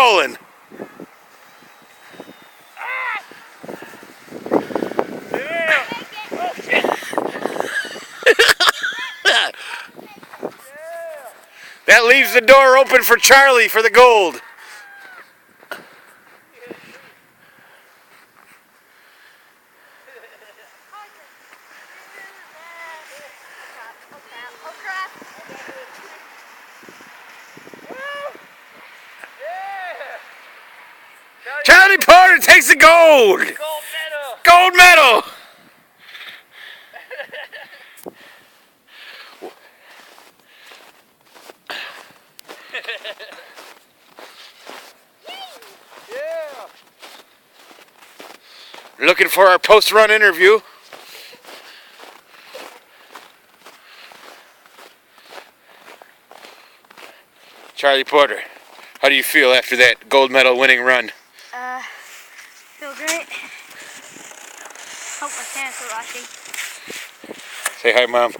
rolling. Yeah. Oh, shit. That leaves the door open for Charlie for the gold. Charlie Porter takes the gold. Gold medal. Gold medal. Yeah. Looking for our post-run interview. Charlie Porter, how do you feel after that gold medal winning run? Feel great. Hope my parents are watching. Say hi, Mom.